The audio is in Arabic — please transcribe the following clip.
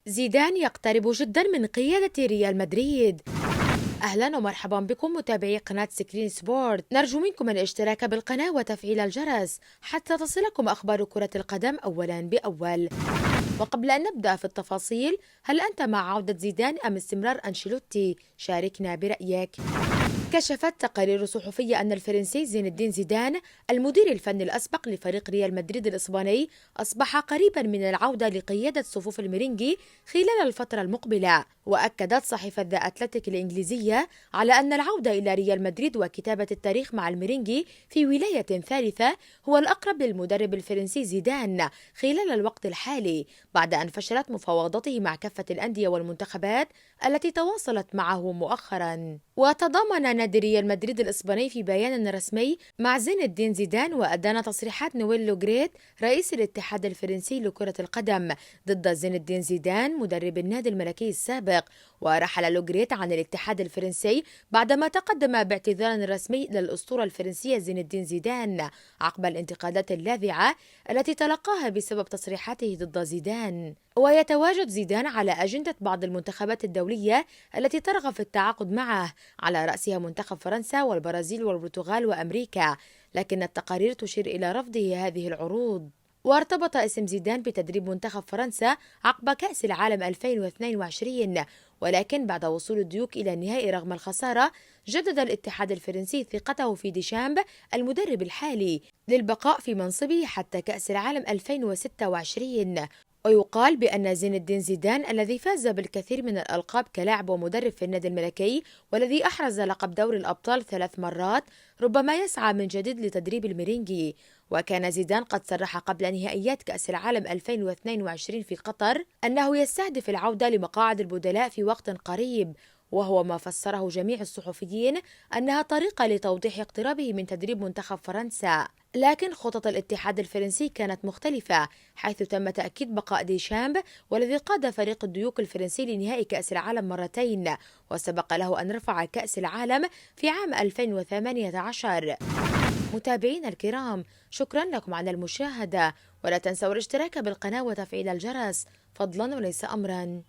زيدان يقترب جدا من قيادة ريال مدريد. أهلا ومرحبا بكم متابعي قناة سكرين سبورت. نرجو منكم الاشتراك بالقناة وتفعيل الجرس حتى تصلكم أخبار كرة القدم أولا بأول. وقبل أن نبدأ في التفاصيل، هل أنت مع عودة زيدان أم استمرار أنشيلوتي؟ شاركنا برأيك. كشفت تقارير صحفية أن الفرنسي زين الدين زيدان المدير الفني الأسبق لفريق ريال مدريد الإسباني أصبح قريبا من العودة لقيادة صفوف الميرينجي خلال الفترة المقبلة. وأكدت صحيفة ذا أتلتيك الإنجليزية على أن العودة إلى ريال مدريد وكتابة التاريخ مع الميرينجي في ولاية ثالثة هو الأقرب للمدرب الفرنسي زيدان خلال الوقت الحالي، بعد أن فشلت مفاوضاته مع كافة الأندية والمنتخبات التي تواصلت معه مؤخرا. وتضامن نادي ريال مدريد الإسباني في بيان رسمي مع زين الدين زيدان، وأدان تصريحات نويل لوغريت رئيس الاتحاد الفرنسي لكرة القدم ضد زين الدين زيدان مدرب النادي الملكي السابق. ورحل لوغريت عن الاتحاد الفرنسي بعدما تقدم باعتذار رسمي للأسطورة الفرنسية زين الدين زيدان عقب الانتقادات اللاذعة التي تلقاها بسبب تصريحاته ضد زيدان. ويتواجد زيدان على أجندة بعض المنتخبات الدولية التي ترغب في التعاقد معه، على رأسها منتخب فرنسا والبرازيل والبرتغال وأمريكا، لكن التقارير تشير إلى رفضه هذه العروض. وارتبط اسم زيدان بتدريب منتخب فرنسا عقب كأس العالم 2022، ولكن بعد وصول الديوك إلى النهائي رغم الخسارة جدد الاتحاد الفرنسي ثقته في ديشامب المدرب الحالي للبقاء في منصبه حتى كأس العالم 2026. ويقال بأن زين الدين زيدان الذي فاز بالكثير من الألقاب كلاعب ومدرب في النادي الملكي، والذي أحرز لقب دوري الأبطال 3 مرات، ربما يسعى من جديد لتدريب الميرينجي. وكان زيدان قد صرح قبل نهائيات كأس العالم 2022 في قطر أنه يستهدف العودة لمقاعد البدلاء في وقت قريب، وهو ما فسره جميع الصحفيين أنها طريقة لتوضيح اقترابه من تدريب منتخب فرنسا. لكن خطط الاتحاد الفرنسي كانت مختلفة، حيث تم تأكيد بقاء ديشامب والذي قاد فريق الديوك الفرنسي لنهائي كأس العالم مرتين، وسبق له أن رفع كأس العالم في عام 2018. متابعينا الكرام، شكرا لكم على المشاهدة، ولا تنسوا الاشتراك بالقناة وتفعيل الجرس فضلا وليس أمرا.